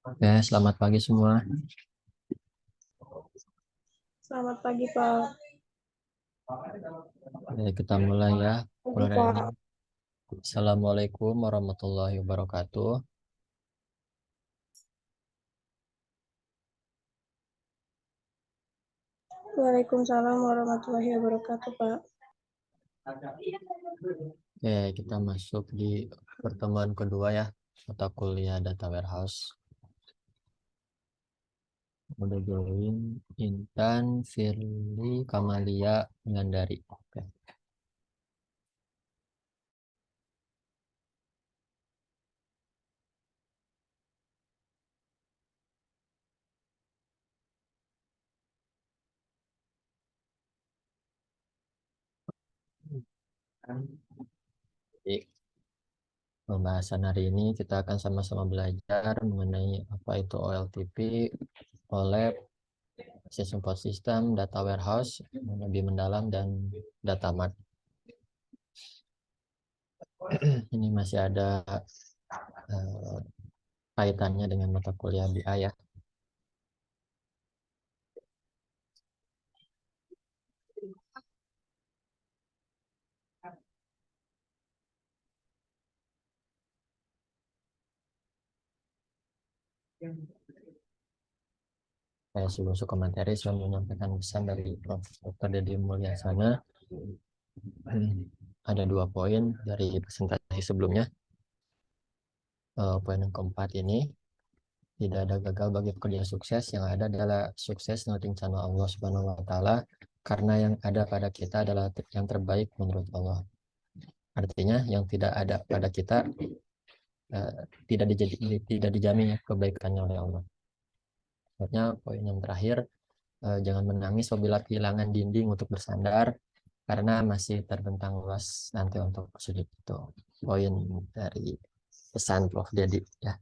Oke, selamat pagi semua. Selamat pagi, Pak. Jadi kita mulai ya. Pagi, Mulai dari Pak. Assalamualaikum warahmatullahi wabarakatuh. Waalaikumsalam warahmatullahi wabarakatuh, Pak. Oke, kita masuk di pertemuan kedua ya, mata kuliah Data Warehouse. Udah join Intan, Firly, Kamalia, Ngandari. Oke. Jadi, pembahasan hari ini kita akan sama-sama belajar mengenai apa itu OLTP, OLAP, support system, data warehouse, yang lebih mendalam, dan data mart. Ini masih ada eh, kaitannya dengan mata kuliah BI ya. Saya sebelum masuk ke materi, saya menyampaikan pesan dari Prof. Dr. Deddy Mulyasana. Ada 2 poin dari presentasi sebelumnya. Poin yang keempat ini, tidak ada gagal bagi pekerja sukses, yang ada adalah sukses menurut rencana Allah Subhanahu wa Ta'ala, karena yang ada pada kita adalah yang terbaik menurut Allah. Artinya, yang tidak ada pada kita eh, tidak dijamin ya kebaikannya oleh Allah. Maksudnya, poin yang terakhir, jangan menangis apabila kehilangan dinding untuk bersandar, karena masih terbentang luas nanti untuk sujud. Itu poin dari pesan Prof. Dedi ya.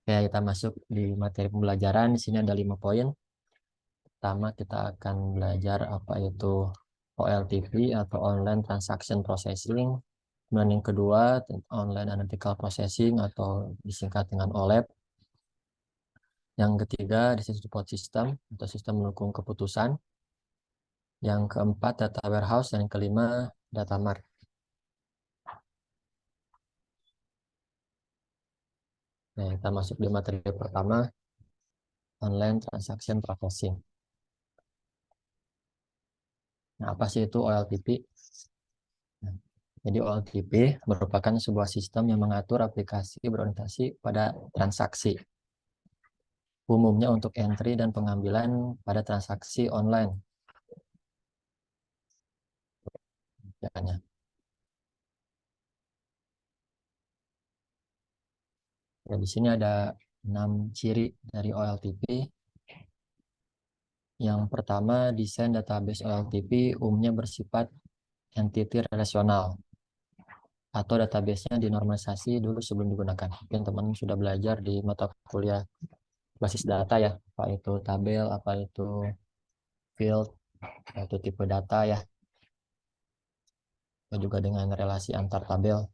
Oke, kita masuk di materi pembelajaran. Di sini ada 5 poin. Pertama, kita akan belajar apa itu OLTP atau Online Transaction Processing. Kemudian yang kedua, Online Analytical Processing atau disingkat dengan OLAP. Yang ketiga, Decision Support System atau sistem mendukung keputusan. Yang keempat, Data Warehouse. Dan yang kelima, Data Mart. Nah, kita masuk di materi pertama, Online Transaction Processing. Nah, apa sih itu OLTP? Nah, jadi OLTP merupakan sebuah sistem yang mengatur aplikasi berorientasi pada transaksi. Umumnya untuk entry dan pengambilan pada transaksi online. Ya, kan, ya. Ya, di sini ada 6 ciri dari OLTP. Yang pertama, desain database OLTP umumnya bersifat entity relasional atau databasenya dinormalisasi dulu sebelum digunakan. Mungkin teman sudah belajar di mata kuliah basis data ya, apa itu tabel, apa itu field, itu tipe data ya, dan juga dengan relasi antar tabel.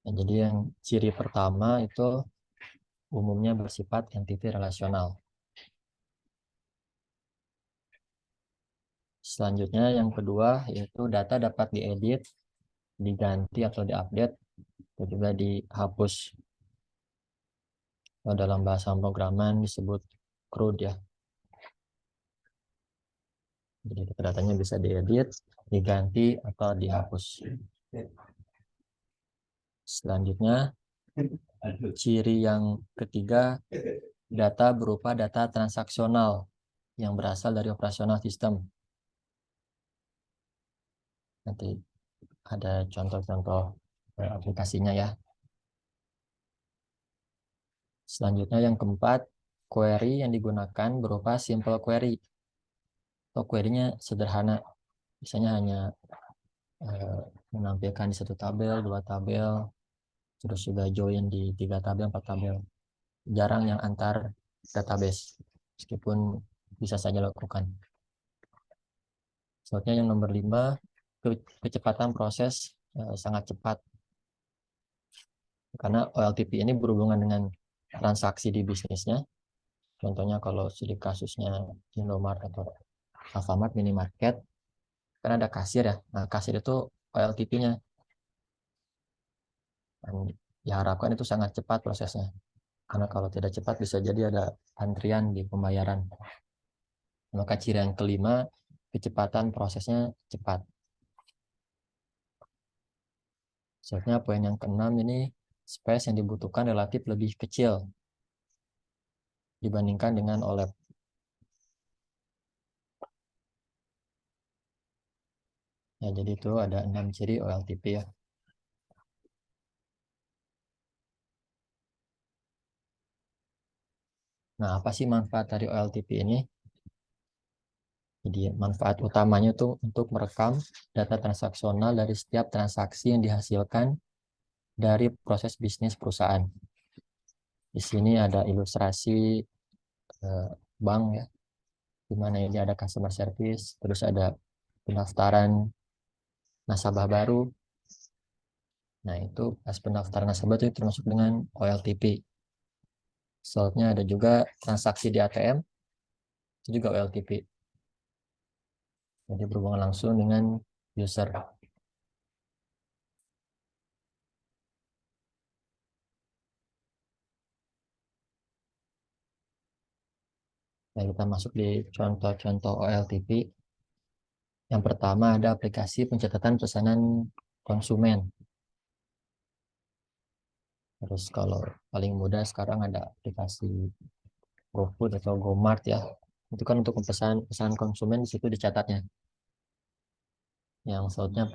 Nah, jadi yang ciri pertama itu umumnya bersifat entity relasional. Selanjutnya yang kedua yaitu data dapat diedit, diganti atau diupdate, dan juga dihapus. Dalam bahasa pemrograman disebut CRUD ya. Jadi datanya bisa diedit, diganti, atau dihapus. Selanjutnya, ciri yang ketiga, data berupa data transaksional yang berasal dari operasional sistem. Nanti ada contoh-contoh aplikasinya ya. Selanjutnya yang keempat, query yang digunakan berupa simple query. Atau query-nya sederhana. Misalnya hanya menampilkan di satu tabel, 2 tabel, terus juga join di 3 tabel, 4 tabel. Jarang yang antar database, meskipun bisa saja lakukan. Selanjutnya yang nomor 5, kecepatan proses sangat cepat. Karena OLTP ini berhubungan dengan transaksi di bisnisnya. Contohnya kalau di kasusnya Indomaret atau Alfamart minimarket, kan ada kasir ya. Nah, kasir itu OLTP-nya. Dan diharapkan itu sangat cepat prosesnya. Karena kalau tidak cepat bisa jadi ada antrian di pembayaran. Maka ciri yang kelima, kecepatan prosesnya cepat. Selanjutnya poin yang keenam ini, space yang dibutuhkan relatif lebih kecil dibandingkan dengan OLED. Ya, jadi itu ada 6 ciri OLTP ya. Nah, apa sih manfaat dari OLTP ini? Jadi manfaat utamanya itu untuk merekam data transaksional dari setiap transaksi yang dihasilkan dari proses bisnis perusahaan. Di sini ada ilustrasi bank ya, di mana ini ada customer service, terus ada pendaftaran nasabah baru. Nah, itu pas pendaftaran nasabah itu termasuk dengan OLTP. Selanjutnya ada juga transaksi di ATM, itu juga OLTP. Jadi berhubungan langsung dengan user. Nah, kita masuk di contoh-contoh OLTP. Yang pertama ada aplikasi pencatatan pesanan konsumen. Terus kalau paling mudah sekarang ada aplikasi GoFood atau GoMart ya. Itu kan untuk pesan konsumen di situ dicatatnya. Yang selanjutnya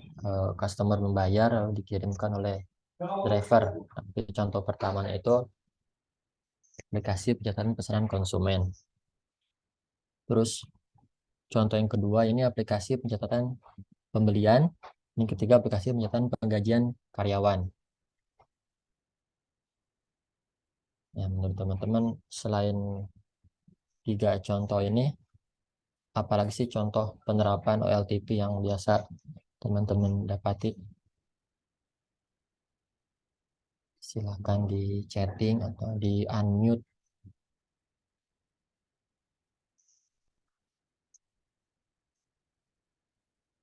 customer membayar lalu dikirimkan oleh driver. Tapi contoh pertamanya itu aplikasi pencatatan pesanan konsumen. Terus contoh yang kedua ini aplikasi pencatatan pembelian. Yang ketiga aplikasi pencatatan penggajian karyawan. Ya, menurut teman-teman selain tiga contoh ini, apalagi sih contoh penerapan OLTP yang biasa teman-teman dapati? Silahkan di chatting atau di unmute.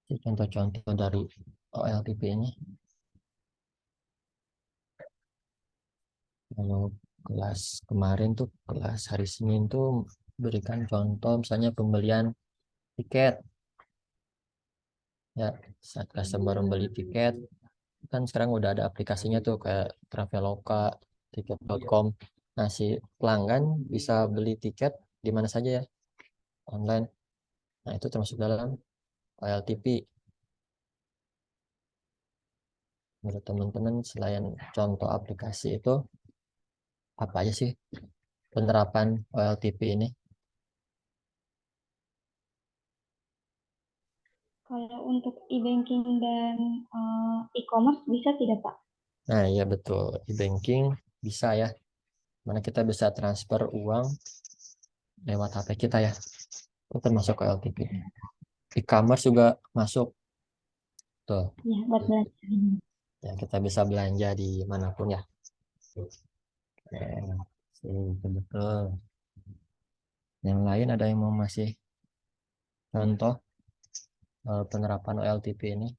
Contoh-contoh dari OLTP ini. Kalau kelas kemarin tuh, kelas hari Senin tuh berikan contoh misalnya pembelian tiket. Ya, saat customer membeli tiket, kan sekarang udah ada aplikasinya tuh kayak Traveloka, tiket.com. Nah, si pelanggan bisa beli tiket di mana saja ya, online. Nah, itu termasuk dalam OLTP. Menurut teman-teman, selain contoh aplikasi itu, apa aja sih penerapan OLTP ini? Kalau untuk e-banking dan e-commerce bisa tidak, Pak? Nah, ya betul. E-banking bisa ya. Mana kita bisa transfer uang lewat HP kita ya. Itu termasuk OLTP. E-commerce juga masuk. Tuh. Ya, buat belanja. Ya, kita bisa belanja di manapun ya. Betul. Yang lain ada yang mau masih contoh penerapan OLTP ini?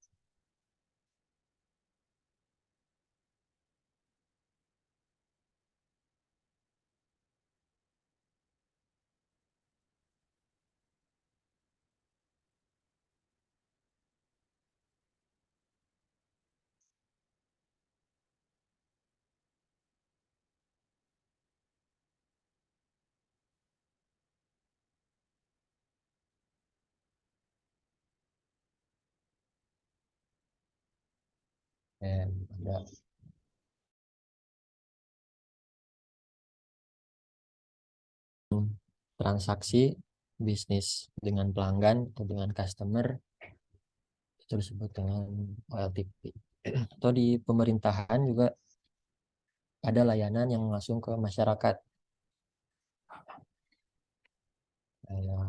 Ada transaksi bisnis dengan pelanggan atau dengan customer itu disebut dengan OLTP. Atau di pemerintahan juga ada layanan yang langsung ke masyarakat, kayak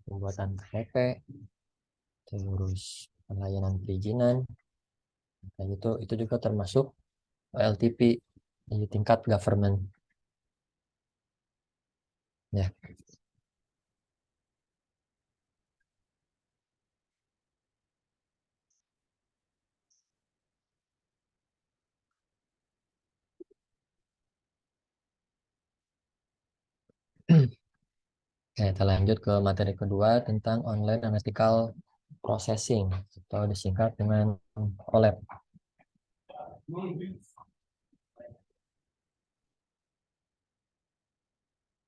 pembuatan KTP, terus pelayanan perizinan, kayak gitu. Itu juga termasuk OLTP. di tingkat government. Ya. Oke, kita lanjut ke materi kedua tentang online analytical processing atau disingkat dengan OLAP.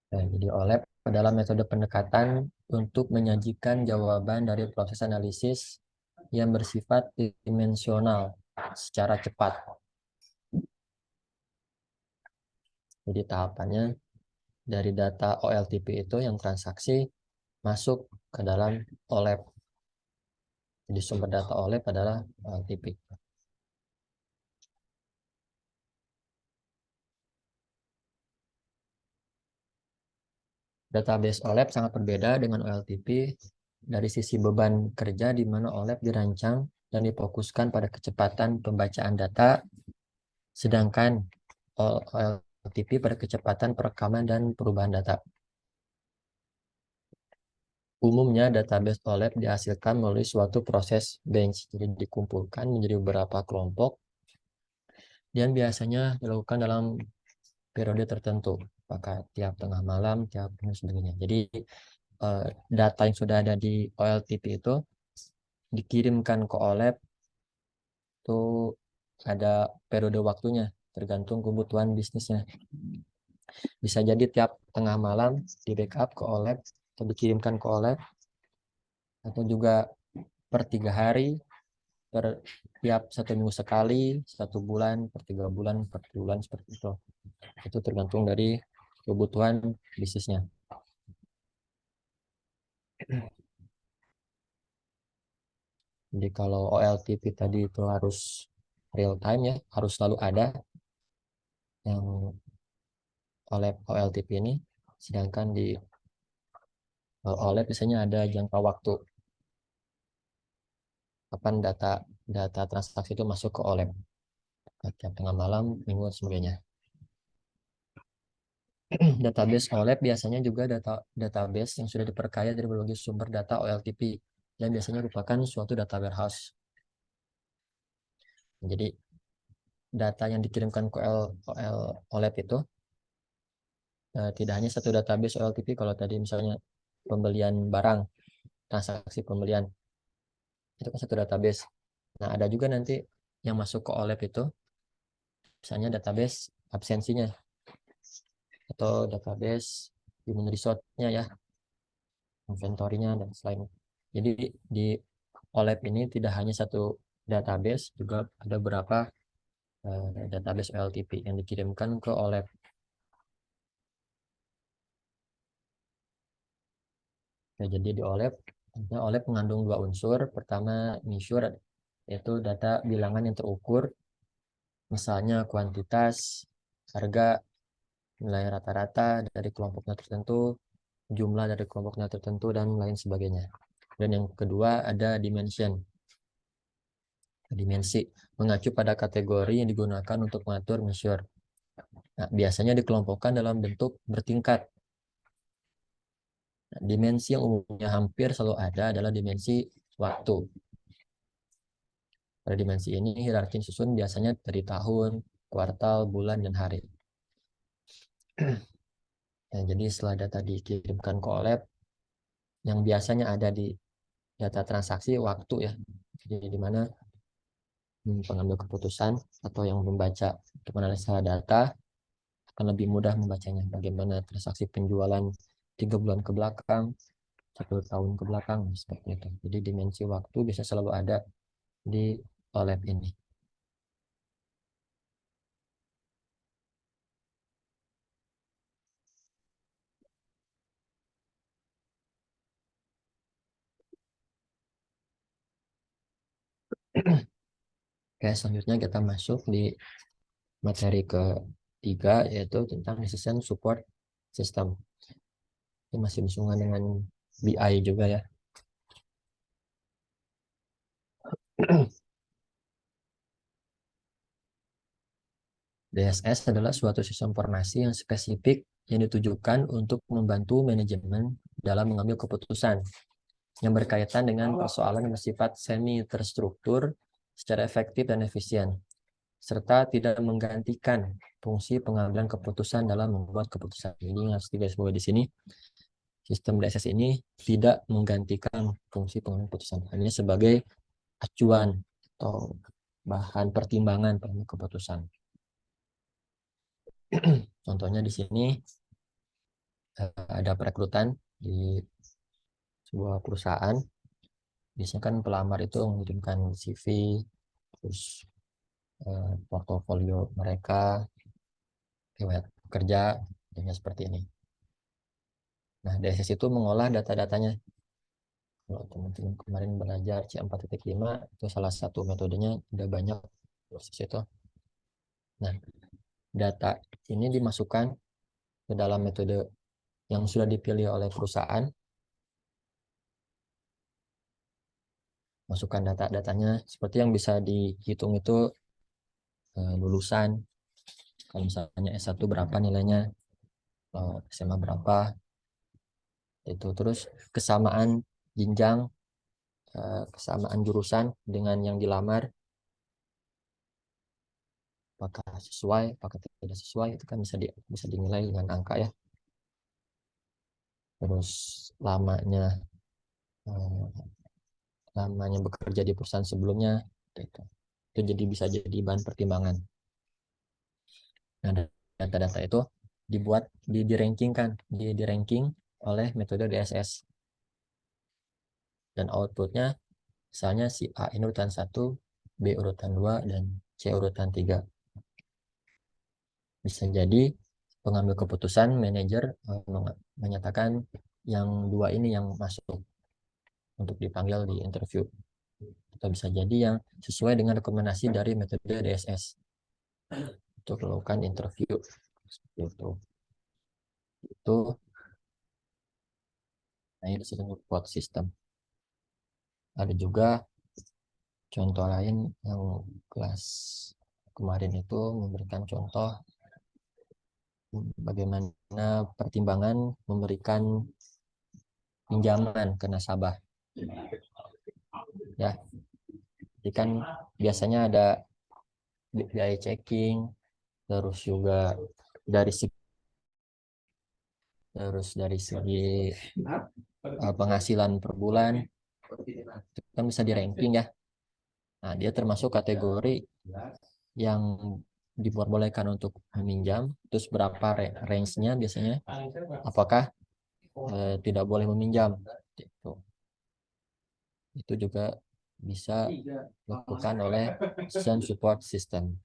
Nah, jadi OLAP adalah metode pendekatan untuk menyajikan jawaban dari proses analisis yang bersifat dimensional secara cepat. Jadi tahapannya dari data OLTP itu yang transaksi masuk ke dalam OLAP. Jadi sumber data OLAP adalah OLTP. Database OLAP sangat berbeda dengan OLTP dari sisi beban kerja di mana OLAP dirancang dan difokuskan pada kecepatan pembacaan data, sedangkan OLTP pada kecepatan perekaman dan perubahan data. Umumnya database OLAP dihasilkan melalui suatu proses batch, jadi dikumpulkan menjadi beberapa kelompok dan biasanya dilakukan dalam periode tertentu, apakah tiap tengah malam, tiap dan sebagainya. Jadi data yang sudah ada di OLTP itu dikirimkan ke OLAP itu ada periode waktunya, tergantung kebutuhan bisnisnya. Bisa jadi tiap tengah malam di backup ke OLAP atau dikirimkan ke OLAP, atau juga per 3 hari, per tiap 1 minggu sekali, 1 bulan, per 3 bulan, per bulan, seperti itu. Itu tergantung dari kebutuhan bisnisnya. Jadi kalau OLTP tadi itu harus real time ya, harus selalu ada yang OLTP ini, sedangkan di OLAP biasanya ada jangka waktu kapan data transaksi itu masuk ke OLAP, tiap tengah malam, minggu, dan sebagainya. Database OLAP biasanya juga database yang sudah diperkaya dari berbagai sumber data OLTP yang biasanya merupakan suatu data warehouse. Jadi data yang dikirimkan ke OLAP itu tidak hanya satu database OLTP. Kalau tadi misalnya pembelian barang, transaksi pembelian, itu kan satu database. Nah, ada juga nanti yang masuk ke OLAP itu misalnya database absensinya atau database human resource-nya ya, inventory-nya dan selain. Jadi di OLAP ini tidak hanya satu database, juga ada beberapa database OLTP yang dikirimkan ke OLAP. Ya, jadi di OLAP mengandung 2 unsur. Pertama, measure, yaitu data bilangan yang terukur, misalnya kuantitas, harga, nilai rata-rata dari kelompoknya tertentu, jumlah dari kelompoknya tertentu, dan lain sebagainya. Dan yang kedua ada dimensi, mengacu pada kategori yang digunakan untuk mengatur measure. Nah, biasanya dikelompokkan dalam bentuk bertingkat. Nah, dimensi yang umumnya hampir selalu ada adalah dimensi waktu. Pada dimensi ini hierarki susun biasanya dari tahun, kuartal, bulan, dan hari. Nah, jadi setelah data dikirimkan ke OLAP, yang biasanya ada di data transaksi waktu ya, jadi di mana pengambil keputusan atau yang membaca untuk menganalisa data akan lebih mudah membacanya. Bagaimana transaksi penjualan 3 bulan ke belakang, 1 tahun ke belakang, seperti itu. Jadi dimensi waktu bisa selalu ada di OLAP ini. Oke, selanjutnya kita masuk di materi ketiga, yaitu tentang decision support system. Ini masih bersinggungan dengan BI juga ya. DSS adalah suatu sistem informasi yang spesifik yang ditujukan untuk membantu manajemen dalam mengambil keputusan yang berkaitan dengan persoalan yang bersifat semi terstruktur secara efektif dan efisien, serta tidak menggantikan fungsi pengambilan keputusan dalam membuat keputusan. Ini harus digarisbawahi di sini. Sistem DSS ini tidak menggantikan fungsi pengambilan keputusan, hanya sebagai acuan atau bahan pertimbangan pengambilan keputusan. Contohnya di sini ada perekrutan di sebuah perusahaan. Biasanya kan pelamar itu mengirimkan CV, terus portofolio mereka, riwayat kerja, dan seperti ini. Nah, DSS itu mengolah data-datanya. Kalau teman-teman kemarin belajar C4.5, itu salah satu metodenya, udah banyak proses itu. Nah, data ini dimasukkan ke dalam metode yang sudah dipilih oleh perusahaan. Masukkan data-datanya, seperti yang bisa dihitung itu lulusan, kalau misalnya S1 berapa nilainya, SMA berapa, itu terus kesamaan jenjang, kesamaan jurusan dengan yang dilamar, apakah sesuai, apakah tidak sesuai, itu kan bisa dinilai dengan angka ya. Terus lamanya bekerja di perusahaan sebelumnya, itu jadi bisa jadi bahan pertimbangan. Nah, data-data itu dibuat di ranking oleh metode DSS, dan outputnya misalnya si A ini urutan 1, B urutan 2, dan C urutan 3. Bisa jadi pengambil keputusan manajer menyatakan yang 2 ini yang masuk untuk dipanggil di interview, atau bisa jadi yang sesuai dengan rekomendasi dari metode DSS untuk melakukan interview. Itu nah ini disebut support system. Ada juga contoh lain yang kelas kemarin itu memberikan contoh bagaimana pertimbangan memberikan pinjaman ke nasabah. Ya, jadi kan biasanya ada biaya checking, terus juga dari segi penghasilan per bulan itu kan bisa di ranking ya. Nah, dia termasuk kategori yang diperbolehkan untuk meminjam, terus berapa range-nya biasanya, apakah tidak boleh meminjam. Itu juga bisa dilakukan oleh system support system.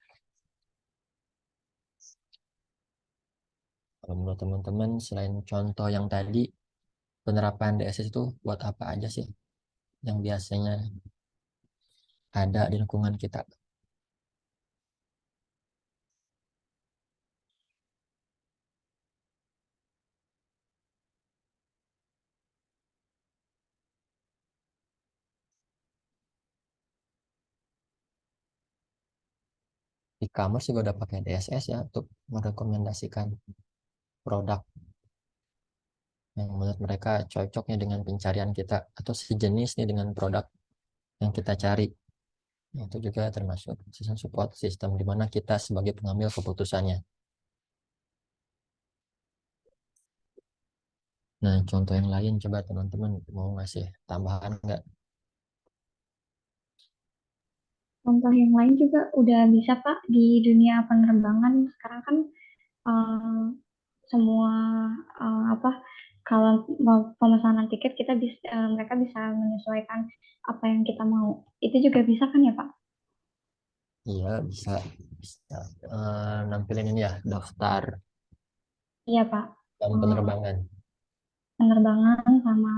Kalau menurut teman-teman, selain contoh yang tadi, penerapan DSS itu buat apa aja sih yang biasanya ada di lingkungan kita? E-commerce juga udah pakai DSS ya untuk merekomendasikan produk yang menurut mereka cocoknya dengan pencarian kita atau sejenis nih dengan produk yang kita cari. Itu juga termasuk sistem support system di mana kita sebagai pengambil keputusannya. Nah, contoh yang lain coba teman-teman mau ngasih tambahan nggak? Contoh yang lain juga udah bisa Pak di dunia penerbangan. Sekarang kan eh, semua apa kalau mau pemesanan tiket kita bisa mereka bisa menyesuaikan apa yang kita mau. Itu juga bisa kan ya Pak? Iya, bisa. Nampilin ini ya, daftar Iya Pak. dan Eh, penerbangan. Penerbangan sama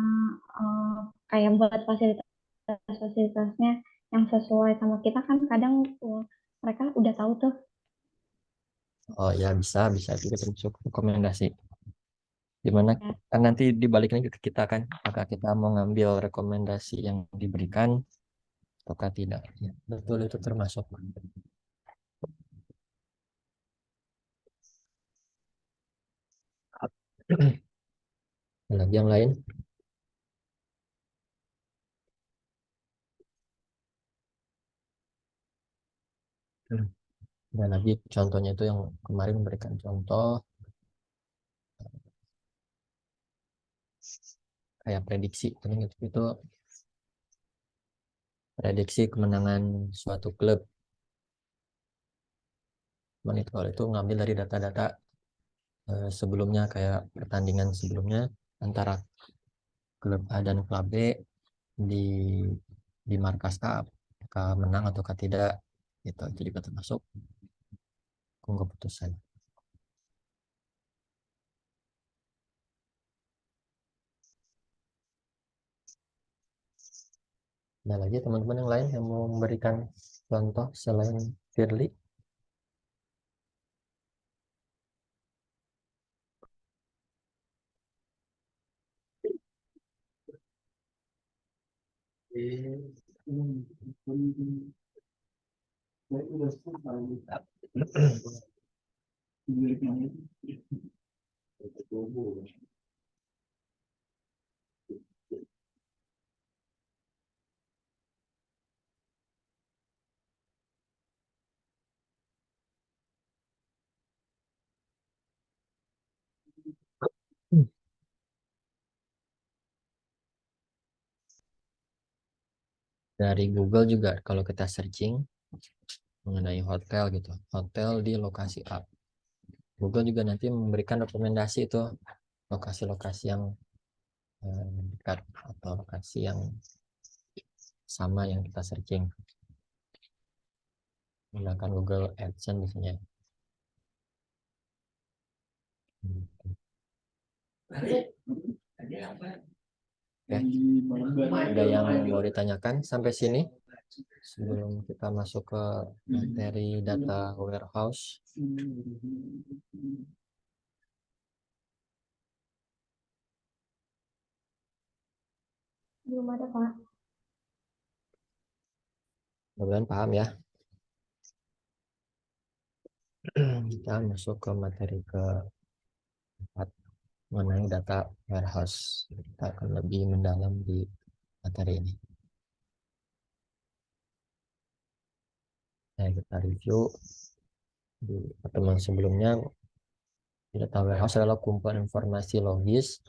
eh, kayak buat fasilitas-fasilitasnya yang sesuai sama kita kan kadang mereka udah tahu tuh. Oh ya, bisa juga termasuk rekomendasi. Dimana Ya. kan nanti dibalik lagi ke kita kan, apakah kita mau ngambil rekomendasi yang diberikan ataukah tidak. Ya, betul itu termasuk. Ada lagi yang lain? Dan lagi contohnya itu yang kemarin memberikan contoh kayak prediksi gitu. Itu prediksi kemenangan suatu klub. Monitor itu ngambil dari data-data sebelumnya, kayak pertandingan sebelumnya antara klub A dan klub B di markas A, apakah menang atau tidak, gitu. Itu juga termasuk keputusan. Ada lagi teman-teman yang lain yang mau memberikan contoh selain Firly? Dari Google juga kalau kita searching mengenai hotel gitu, hotel di lokasi A, Google juga nanti memberikan rekomendasi itu lokasi-lokasi yang dekat atau lokasi yang sama yang kita searching menggunakan Google AdSense misalnya. Oke. Ada yang mau ditanyakan sampai sini sebelum kita masuk ke materi data warehouse? Belum ada, Pak. Mudah-mudahan paham ya. Kita masuk ke materi keempat mengenai data warehouse. Kita akan lebih mendalam di materi ini. Nah, kita review di pertemuan sebelumnya. Data warehouse adalah kumpulan informasi logis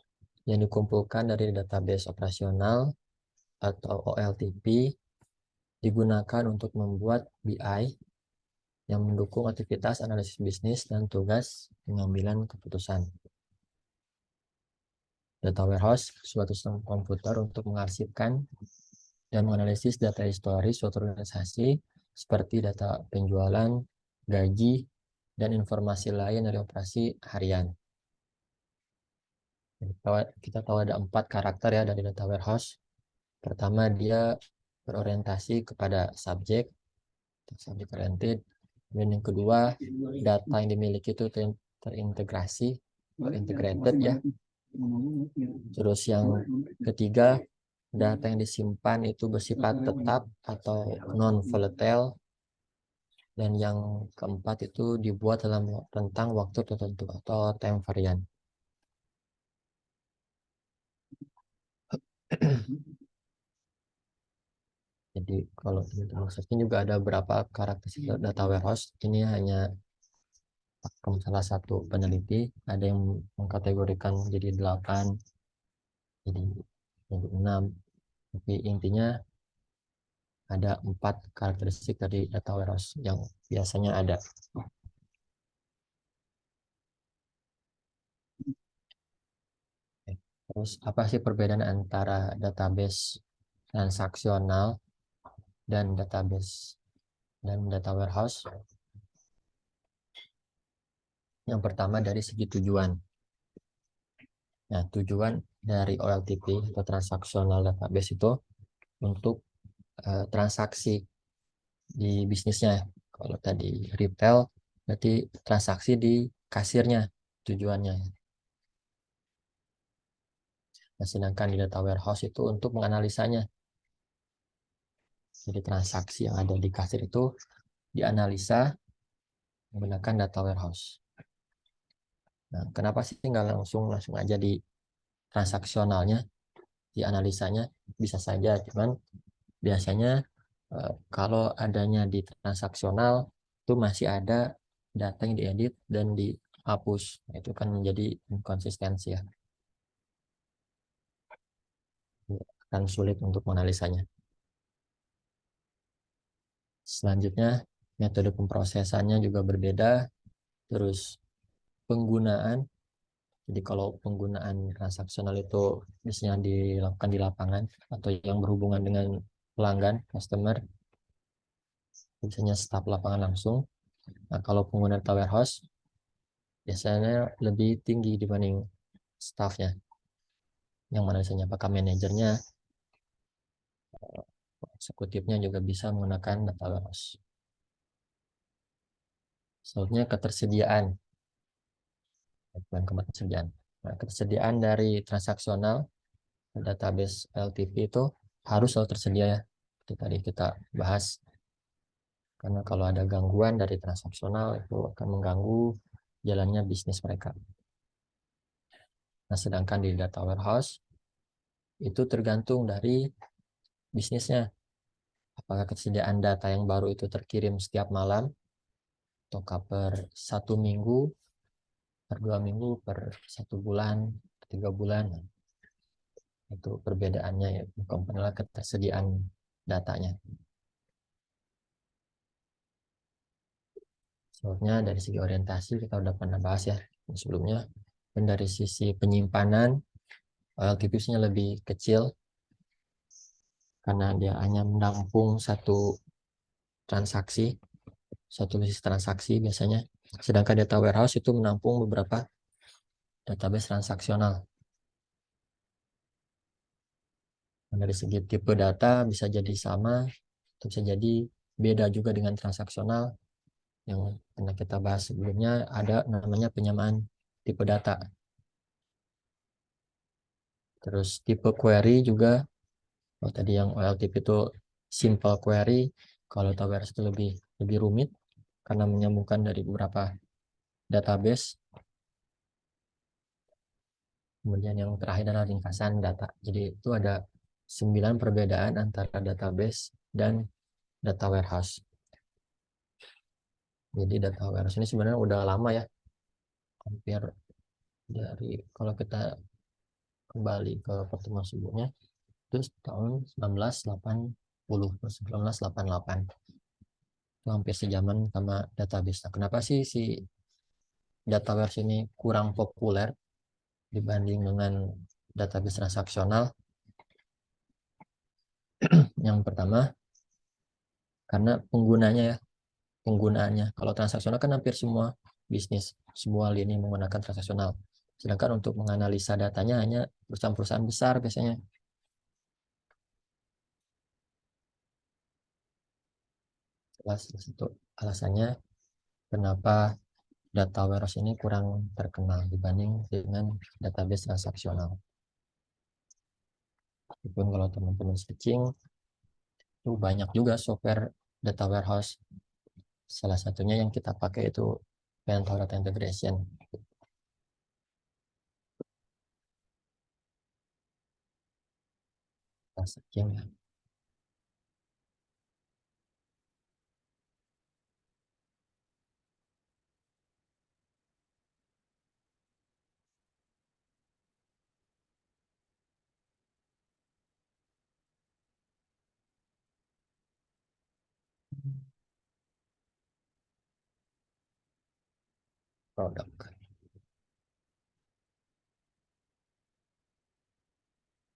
yang dikumpulkan dari database operasional atau OLTP, digunakan untuk membuat BI yang mendukung aktivitas analisis bisnis dan tugas pengambilan keputusan. Data warehouse suatu sistem komputer untuk mengarsipkan dan menganalisis data historis suatu organisasi seperti data penjualan, gaji, dan informasi lain dari operasi harian. Kita tahu ada 4 karakter ya dari data warehouse. Pertama, dia berorientasi kepada subjek oriented. Dan yang kedua, data yang dimiliki itu terintegrasi, integrated ya. Terus yang ketiga, data yang disimpan itu bersifat tetap atau non-volatile. Dan yang keempat itu dibuat dalam rentang waktu tertentu atau time variant. Jadi kalau teman-teman searching juga ada beberapa karakteristik data warehouse. Ini hanya salah satu peneliti, ada yang mengkategorikan jadi 8, jadi 6. Tapi intinya ada 4 karakteristik dari data warehouse yang biasanya ada. Terus apa sih perbedaan antara database transaksional dan database dan data warehouse? Yang pertama dari segi tujuan. Nah, tujuan dari OLTP atau transaksional database itu untuk transaksi di bisnisnya. Kalau tadi retail, berarti transaksi di kasirnya tujuannya. Nah, sedangkan di data warehouse itu untuk menganalisanya. Jadi transaksi yang ada di kasir itu dianalisa menggunakan data warehouse. Nah, kenapa sih nggak langsung aja di transaksionalnya, di analisanya? Bisa saja, cuman biasanya kalau adanya di transaksional itu masih ada data yang diedit dan dihapus. Nah, itu kan menjadi inkonsistensi ya. Akan sulit untuk menganalisanya. Selanjutnya, metode pemrosesannya juga berbeda. Terus penggunaan. Jadi kalau penggunaan transaksional itu biasanya dilakukan di lapangan atau yang berhubungan dengan pelanggan, customer, biasanya staf lapangan langsung. Nah, kalau penggunaan data warehouse biasanya lebih tinggi dibanding staffnya. Yang mana biasanya apakah manajernya, eksekutifnya juga bisa menggunakan data warehouse. Selanjutnya ketersediaan. Ketersediaan. Nah, ketersediaan dari transaksional database LTP itu harus selalu tersedia ya. Itu tadi kita bahas. Karena kalau ada gangguan dari transaksional itu akan mengganggu jalannya bisnis mereka. Nah, sedangkan di data warehouse itu tergantung dari bisnisnya. Apakah ketersediaan data yang baru itu terkirim setiap malam atau per 1 minggu, per 2 minggu, per 1 bulan, 3 bulan. Itu perbedaannya ya, bukan ketersediaan datanya. Soalnya dari segi orientasi kita udah pernah bahas ya sebelumnya. Dan dari sisi penyimpanan, LTP-nya lebih kecil karena dia hanya menampung transaksi, satu bisnis transaksi biasanya. Sedangkan data warehouse itu menampung beberapa database transaksional. Dan dari segi tipe data bisa jadi sama, atau bisa jadi beda juga dengan transaksional. Yang pernah kita bahas sebelumnya ada namanya penyamaan tipe data. Terus tipe query juga, kalau tadi yang OLTP itu simple query, kalau Tawares itu lebih rumit karena menyambungkan dari beberapa database. Kemudian yang terakhir adalah ringkasan data. Jadi itu ada 9 perbedaan antara database dan data warehouse. Jadi data warehouse ini sebenarnya udah lama ya, hampir dari kalau kita kembali ke pertemuan sebelumnya itu tahun 1980 1988, itu hampir sejaman sama database. Nah, kenapa sih si data warehouse ini kurang populer dibanding dengan database transaksional? Yang pertama karena penggunaannya. Kalau transaksional kan hampir semua bisnis, semua lini menggunakan transaksional. Sedangkan untuk menganalisa datanya hanya perusahaan-perusahaan besar biasanya. Salah satu alasannya kenapa data warehouse ini kurang terkenal dibanding dengan database transaksional. Meskipun kalau teman-teman searching, itu banyak juga software data warehouse. Salah satunya yang kita pakai itu Pentaho Data Integration. Kita searching ya. Produk.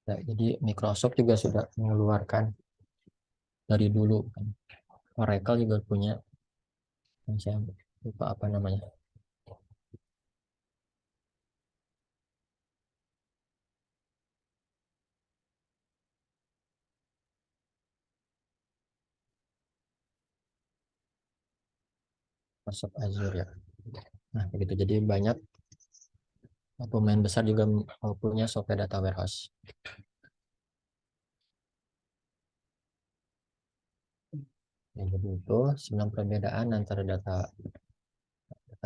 Nah, jadi Microsoft juga sudah mengeluarkan dari dulu kan. Oracle juga punya, saya lupa apa namanya. Microsoft Azure ya. Nah, begitu. Jadi banyak pemain besar juga punya software data warehouse. Ya, jadi itu 9 perbedaan antara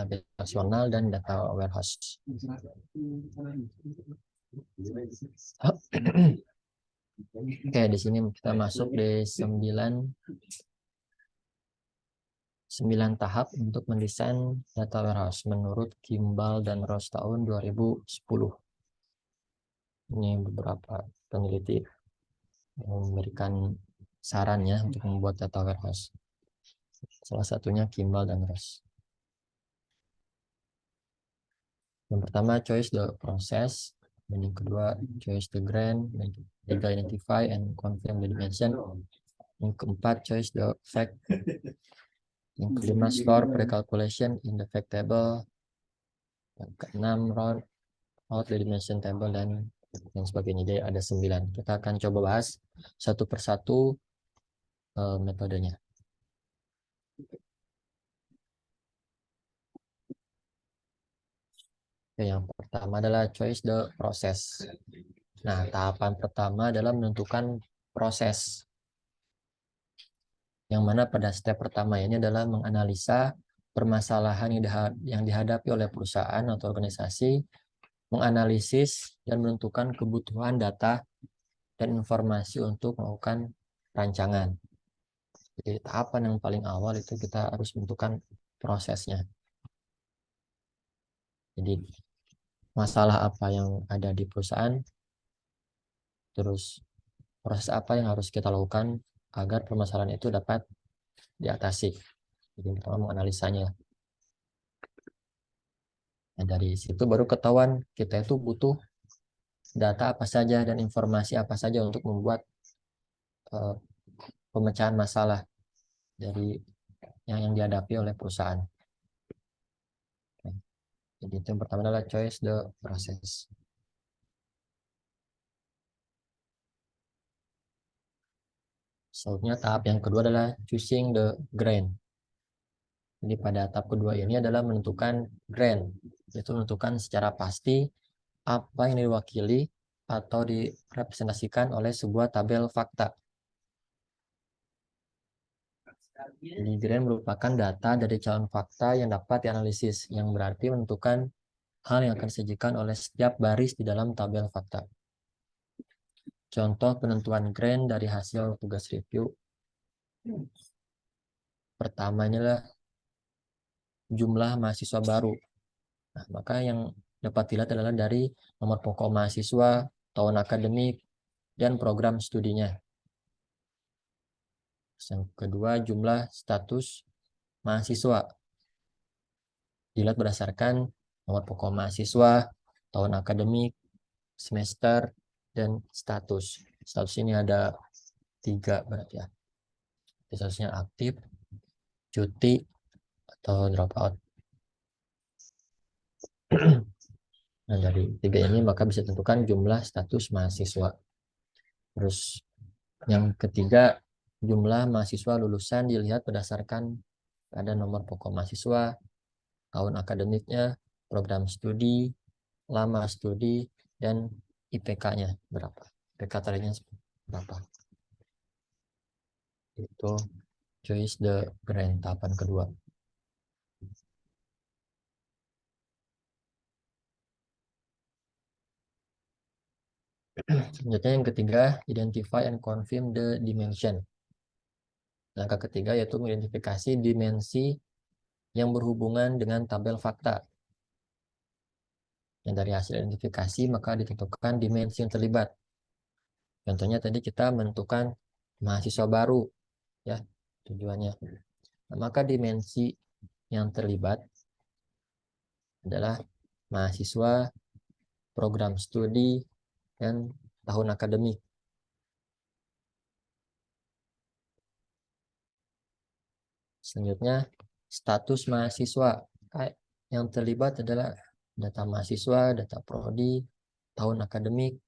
database nasional dan data warehouse. Oke, di sini kita masuk di 9 tahap untuk mendesain data warehouse menurut Kimball dan Ross tahun 2010. Ini beberapa peneliti yang memberikan sarannya untuk membuat data warehouse. Salah satunya Kimball dan Ross. Yang pertama, choose the process. Dan yang kedua, choose the grain. Dan ketiga, identify and confirm the dimension. Yang keempat, choose the fact. Yang kelima, store pre-calculation in the fact table. Yang keenam, round out the dimension table dan sebagainya. Jadi ada 9. Kita akan coba bahas satu persatu metodenya. Yang pertama adalah choose the process. Nah, tahapan pertama adalah menentukan proses. Yang mana pada step pertama ini adalah menganalisa permasalahan yang dihadapi oleh perusahaan atau organisasi, menganalisis dan menentukan kebutuhan data dan informasi untuk melakukan rancangan. Jadi tahapan yang paling awal itu kita harus menentukan prosesnya. Jadi masalah apa yang ada di perusahaan, terus proses apa yang harus kita lakukan agar permasalahan itu dapat diatasi. Jadi pertama menganalisanya. Nah, dari situ baru ketahuan kita itu butuh data apa saja dan informasi apa saja untuk membuat pemecahan masalah dari yang dihadapi oleh perusahaan. Jadi itu yang pertama adalah choose the process. Selanjutnya tahap yang kedua adalah choosing the grain. Jadi pada tahap kedua ini adalah menentukan grain, yaitu menentukan secara pasti apa yang diwakili atau direpresentasikan oleh sebuah tabel fakta. Jadi grain merupakan data dari calon fakta yang dapat dianalisis, yang berarti menentukan hal yang akan disajikan oleh setiap baris di dalam tabel fakta. Contoh penentuan grain dari hasil tugas review. Pertamanya adalah jumlah mahasiswa baru. Nah, maka yang dapat dilihat adalah dari nomor pokok mahasiswa, tahun akademik, dan program studinya. Yang kedua, jumlah status mahasiswa. Dilihat berdasarkan nomor pokok mahasiswa, tahun akademik, semester, dan status. Status ini ada 3 berarti ya. Statusnya aktif, cuti, atau dropout. Nah, dari 3 ini maka bisa tentukan jumlah status mahasiswa. Terus yang ketiga, jumlah mahasiswa lulusan dilihat berdasarkan ada nomor pokok mahasiswa, tahun akademiknya, program studi, lama studi, dan IPK-nya berapa. IPK tadinya berapa. Itu choose the grain tahapan kedua. Selanjutnya yang ketiga, identify and confirm the dimension. Langkah ketiga yaitu mengidentifikasi dimensi yang berhubungan dengan tabel fakta. Yang dari hasil identifikasi maka ditentukan dimensi yang terlibat. Contohnya tadi kita menentukan mahasiswa baru, ya tujuannya. Nah, maka dimensi yang terlibat adalah mahasiswa, program studi, dan tahun akademik. Selanjutnya, status mahasiswa. Yang terlibat adalah data mahasiswa, data prodi, tahun akademik,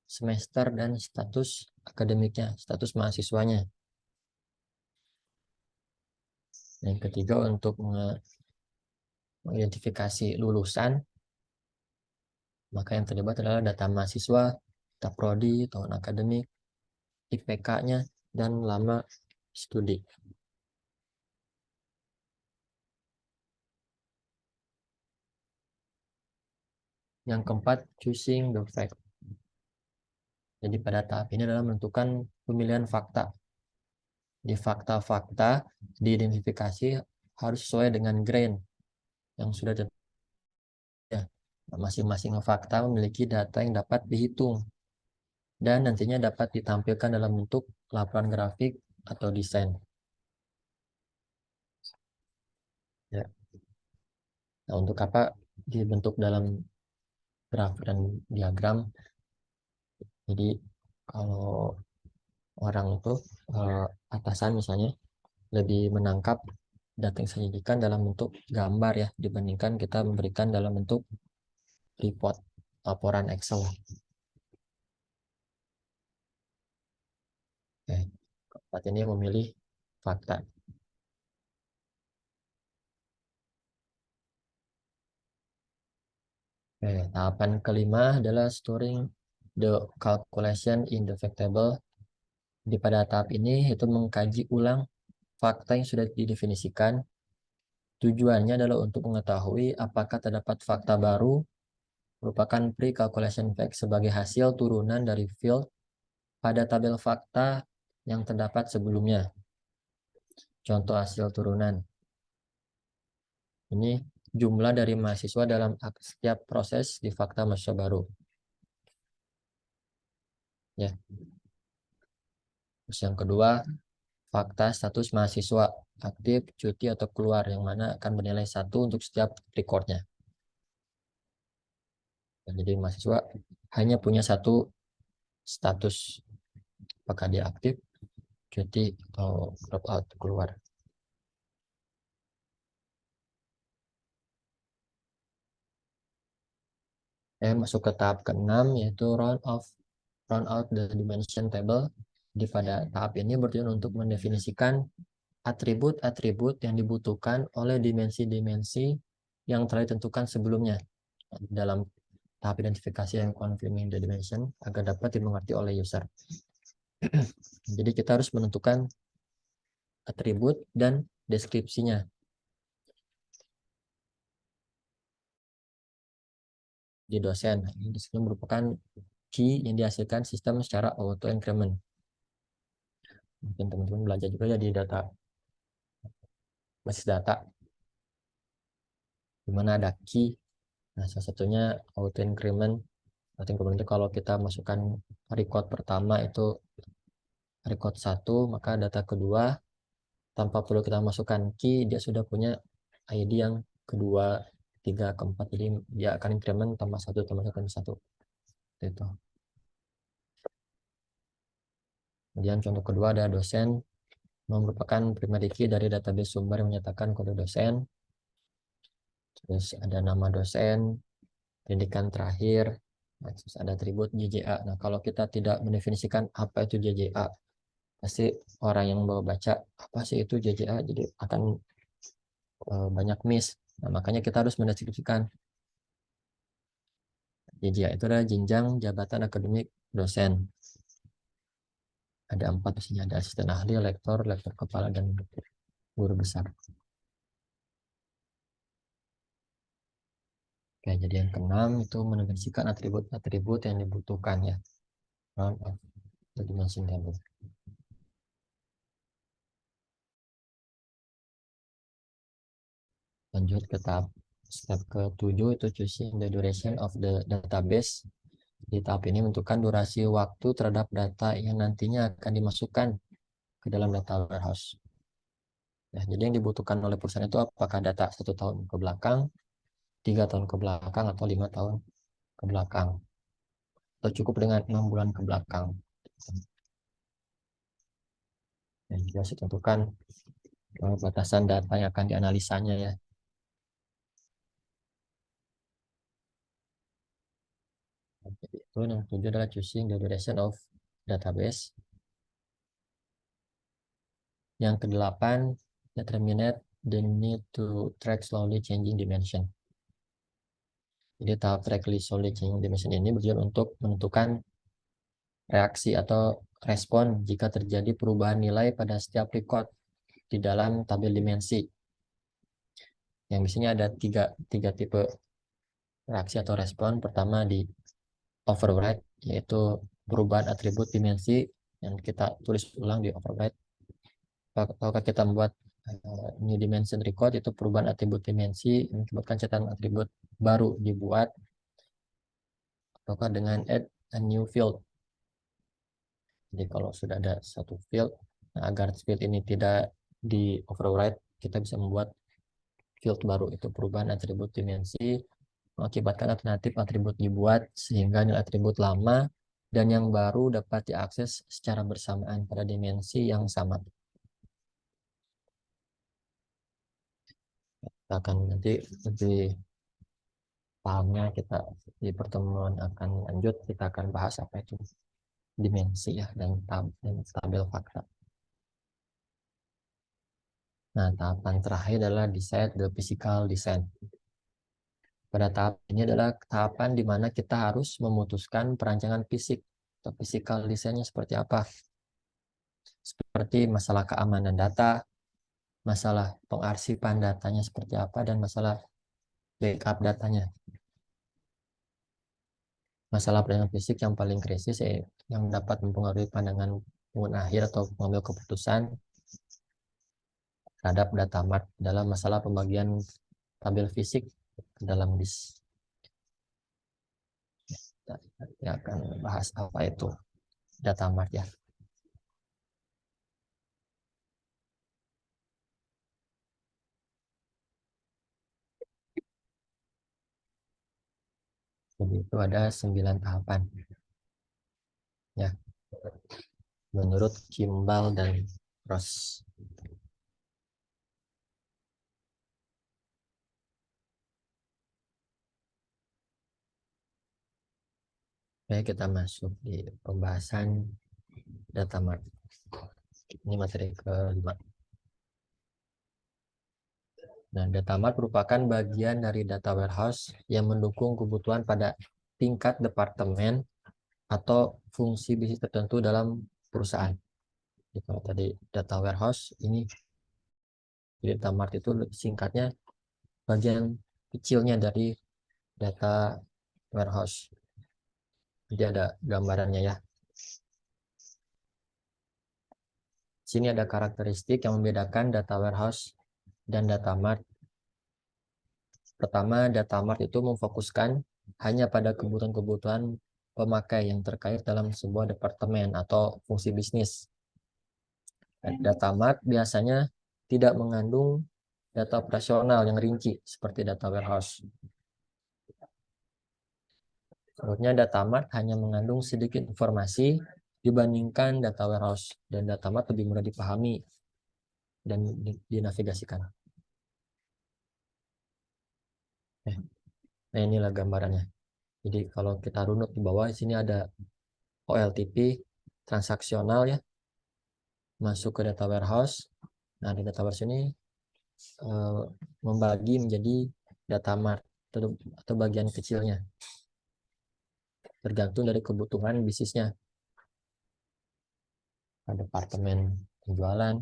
semester, dan status akademiknya, status mahasiswanya. Yang ketiga, untuk mengidentifikasi lulusan, maka yang terlibat adalah data mahasiswa, data prodi, tahun akademik, IPK-nya, dan lama studi. Yang keempat, choosing the fact. Jadi pada tahap ini adalah menentukan pemilihan fakta. Di fakta-fakta diidentifikasi harus sesuai dengan grain yang sudah ya. Masing-masing fakta memiliki data yang dapat dihitung dan nantinya dapat ditampilkan dalam bentuk laporan grafik atau desain. Ya. Nah, untuk apa dibentuk dalam graf dan diagram? Jadi kalau orang itu atasan misalnya lebih menangkap data yang disajikan dalam bentuk gambar ya dibandingkan kita memberikan dalam bentuk report, laporan Excel. Oke, keempat ini memilih fakta. Oke, tahapan kelima adalah storing the calculation in the fact table. Di pada tahap ini itu mengkaji ulang fakta yang sudah didefinisikan. Tujuannya adalah untuk mengetahui apakah terdapat fakta baru merupakan pre-calculation fact sebagai hasil turunan dari field pada tabel fakta yang terdapat sebelumnya. Contoh hasil turunan. Ini jumlah dari mahasiswa dalam setiap proses di fakta mahasiswa baru. Ya. Terus yang kedua, fakta status mahasiswa aktif, cuti, atau keluar yang mana akan bernilai 1 untuk setiap recordnya. Jadi mahasiswa hanya punya satu status, apakah dia aktif, cuti, atau drop out, keluar. Masuk ke tahap ke-6 yaitu round out the dimension table. Di pada tahap ini bertujuan untuk mendefinisikan atribut-atribut yang dibutuhkan oleh dimensi-dimensi yang telah ditentukan sebelumnya dalam tahap identifikasi and confirming the dimension agar dapat dimengerti oleh user. Jadi kita harus menentukan atribut dan deskripsinya. Di dosen, ini merupakan key yang dihasilkan sistem secara auto increment. Mungkin teman-teman belajar juga ya di data, basis data, di mana ada key. Nah, salah satunya auto increment. Auto increment itu kalau kita masukkan record pertama itu record 1, maka data kedua tanpa perlu kita masukkan key, dia sudah punya ID yang kedua, 3, keempat. Jadi dia akan increment tambah 1, tambah 1, tambah 1. Itu. Kemudian contoh kedua ada dosen merupakan primary key dari database sumber yang menyatakan kode dosen. Terus ada nama dosen, pendidikan terakhir, nah, terus ada atribut JJA. Nah, kalau kita tidak mendefinisikan apa itu JJA, pasti orang yang mau baca apa sih itu JJA, jadi akan banyak miss. Nah, makanya kita harus mendeskripsikan. JJA itu adalah jenjang jabatan akademik dosen. Ada 4 di sini, ada asisten ahli, lektor, lektor kepala, dan guru besar. Oke, jadi yang keenam itu mendefinisikan atribut-atribut yang dibutuhkan ya. Round of the dimension table. Lanjut ke tahap step ke-7 itu choosing the duration of the database. Di tahap ini menentukan durasi waktu terhadap data yang nantinya akan dimasukkan ke dalam data warehouse. Nah, jadi yang dibutuhkan oleh perusahaan itu apakah data 1 tahun ke belakang, 3 tahun ke belakang, atau 5 tahun ke belakang, atau cukup dengan 6 bulan ke belakang. Dan juga ditentukan batasan data yang akan dianalisanya ya. Jadi itu yang ketujuh adalah choosing the duration of database. Yang kedelapan, determinate the need to track slowly changing dimension. Jadi tahap track slowly changing dimension ini bertujuan untuk menentukan reaksi atau respon jika terjadi perubahan nilai pada setiap record di dalam tabel dimensi. Yang di sini ada tiga tipe. reaksi atau respon. Pertama di override, yaitu perubahan atribut dimensi yang kita tulis ulang di override. Kalau kita membuat new dimension record, itu perubahan atribut dimensi yang menyebabkan catatan atribut baru dibuat, ataukah dengan add a new field. Jadi kalau sudah ada satu field, nah agar field ini tidak di override, kita bisa membuat field baru, itu perubahan atribut dimensi, mengakibatkan alternatif atribut dibuat sehingga nilai atribut lama dan yang baru dapat diakses secara bersamaan pada dimensi yang sama. Kita akan nanti lebih pahamnya kita di pertemuan akan lanjut, kita akan bahas apa itu dimensi ya, dan tabel fakta. Nah, tahapan terakhir adalah decide the physical design. Pada tahap ini adalah tahapan di mana kita harus memutuskan perancangan fisik atau physical design-nya seperti apa. Seperti masalah keamanan data, masalah pengarsipan datanya seperti apa, dan masalah backup datanya. Masalah perancangan fisik yang paling krisis yang dapat mempengaruhi pandangan pengguna akhir atau pengambil keputusan terhadap data mart dalam masalah pembagian tabel fisik ke dalam disk. Kita akan bahas apa itu data mart ya. Jadi itu ada 9 tahapan ya, menurut Kimball dan Ross. Oke, kita masuk di pembahasan data mart. Ini materi kelima. Nah, data mart merupakan bagian dari data warehouse yang mendukung kebutuhan pada tingkat departemen atau fungsi bisnis tertentu dalam perusahaan. Jadi kalau tadi data warehouse, ini data mart itu singkatnya bagian kecilnya dari data warehouse. Jadi ada gambarannya ya. Sini ada karakteristik yang membedakan data warehouse dan data mart. Pertama, data mart itu memfokuskan hanya pada kebutuhan-kebutuhan pemakai yang terkait dalam sebuah departemen atau fungsi bisnis. Data mart biasanya tidak mengandung data operasional yang rinci seperti data warehouse. Menurutnya data mart hanya mengandung sedikit informasi dibandingkan data warehouse, dan data mart lebih mudah dipahami dan dinavigasikan. Nah, inilah gambarannya. Jadi kalau kita runut di bawah, di sini ada OLTP transaksional ya, masuk ke data warehouse. Nah, di data warehouse ini membagi menjadi data mart atau bagian kecilnya, tergantung dari kebutuhan bisnisnya. Ada departemen penjualan,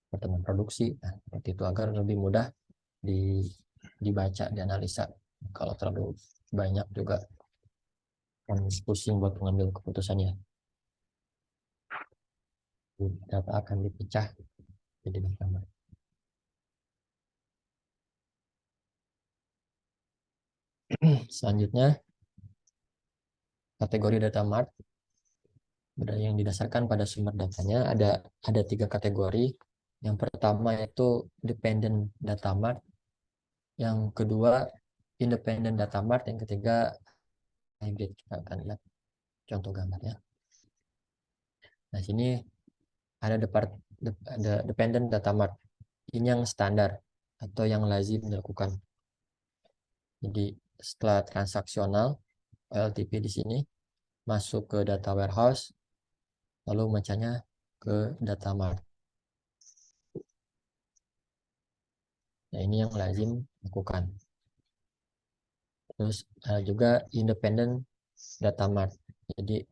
departemen produksi, nah, seperti itu, agar lebih mudah dibaca, dianalisa. Kalau terlalu banyak juga kan pusing buat mengambil keputusannya. Data akan dipecah jadi data mart. Selanjutnya, kategori data mart yang didasarkan pada sumber datanya ada 3 kategori. Yang pertama itu dependent data mart, yang kedua independent data mart, yang ketiga hybrid. Kita akan lihat contoh gambarnya. Nah, sini ada dependent data mart. Ini yang standar atau yang lazim dilakukan. Jadi setelah transaksional OLTP di sini masuk ke data warehouse, lalu bacanya ke data mart. Nah, ini yang lazim lakukan. Terus juga independent data mart. Jadi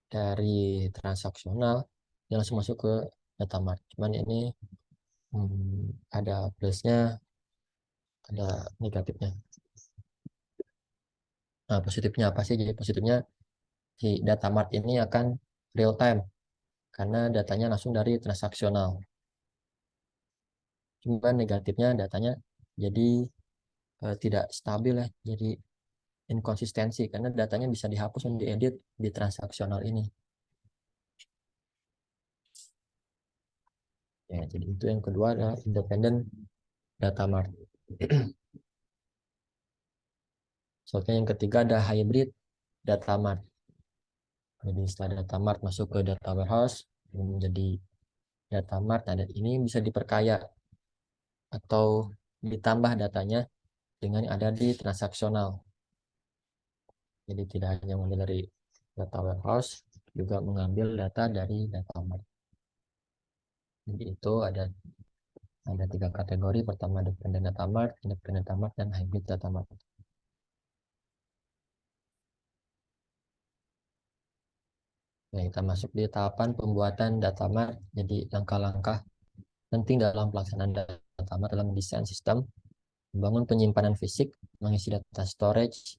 dari transaksional dia langsung masuk ke data mart. Cuman ini ada plusnya, ada negatifnya. Nah, positifnya apa sih? Jadi positifnya si data mart ini akan real time karena datanya langsung dari transaksional. Cuma negatifnya datanya jadi tidak stabil ya, jadi inkonsistensi karena datanya bisa dihapus dan diedit di transaksional ini. Ya, jadi itu yang kedua adalah independent data mart. Soalnya yang ketiga ada hybrid data mart. Jadi setelah data mart masuk ke data warehouse menjadi data mart, nah, dan ini bisa diperkaya atau ditambah datanya dengan yang ada di transaksional. Jadi tidak hanya mengambil dari data warehouse, juga mengambil data dari data mart. Jadi itu ada tiga kategori. Pertama dependent data mart, independent data mart, dan hybrid data mart. Nah, kita masuk di tahapan pembuatan data mart. Jadi langkah-langkah penting dalam pelaksanaan data mart dalam desain sistem, membangun penyimpanan fisik, mengisi data storage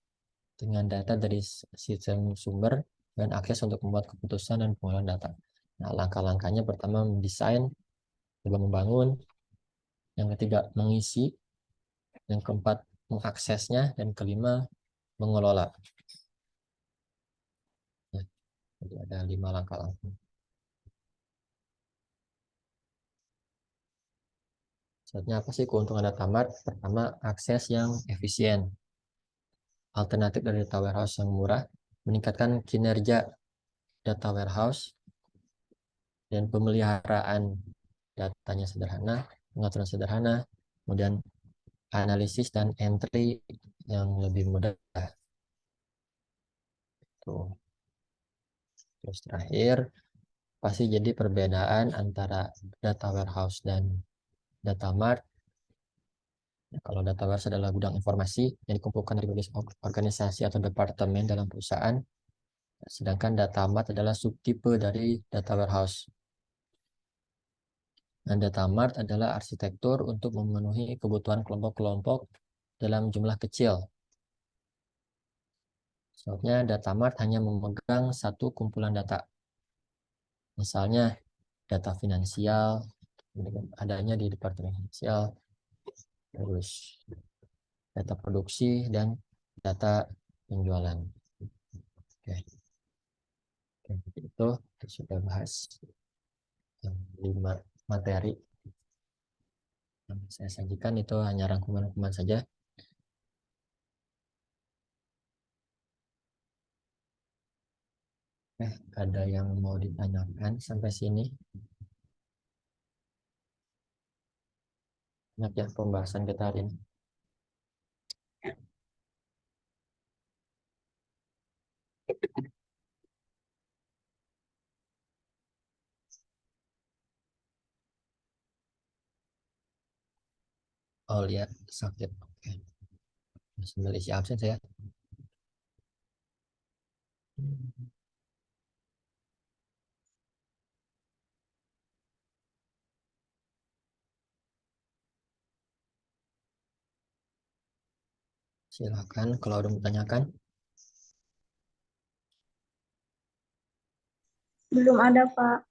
dengan data dari sistem sumber, dan akses untuk membuat keputusan dan pengolahan data. Nah, langkah-langkahnya pertama mendesain, kedua membangun, yang ketiga mengisi, yang keempat mengaksesnya, dan kelima mengelola. Ya, jadi ada 5 langkah-langkah. Sebenarnya apa sih keuntungan data mart? Pertama, akses yang efisien. Alternatif dari data warehouse yang murah, meningkatkan kinerja data warehouse, dan pemeliharaan datanya sederhana, pengaturan sederhana, kemudian analisis dan entry yang lebih mudah. Tuh. Terus terakhir, pasti jadi perbedaan antara data warehouse dan data mart. Nah, kalau data warehouse adalah gudang informasi yang dikumpulkan dari berbagai organisasi atau departemen dalam perusahaan, sedangkan data mart adalah subtipe dari data warehouse. Dan data mart adalah arsitektur untuk memenuhi kebutuhan kelompok-kelompok dalam jumlah kecil. Sebabnya data mart hanya memegang satu kumpulan data. Misalnya data finansial, adanya di departemen finansial, terus data produksi, dan data penjualan. Oke, oke, itu kita sudah bahas yang 5 materi yang saya sajikan. Itu hanya rangkuman-rangkuman saja. Ada yang mau ditanyakan sampai sini? Banyak ya pembahasan kita hari ini. Oh, lihat sakit. Oke. Sambil isi absen saya. Silakan kalau ada yang bertanyakan. Belum ada, Pak.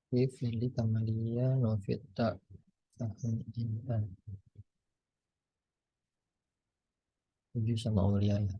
Firly Kamalia Novita tahun Intan 7 sama Aulia ya.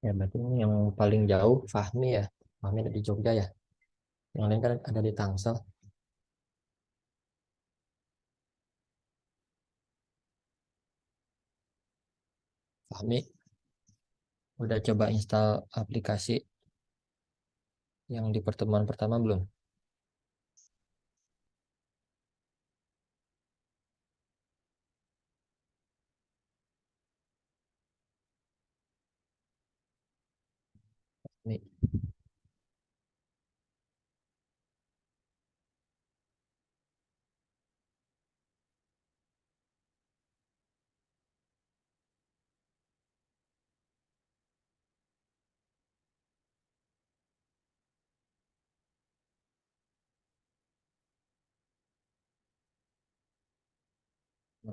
Ya, berarti ini yang paling jauh Fahmi ya. Fahmi ada di Jogja ya. Yang lain kan ada di Tangsel. Fahmi udah coba install aplikasi yang di pertemuan pertama belum? Nih,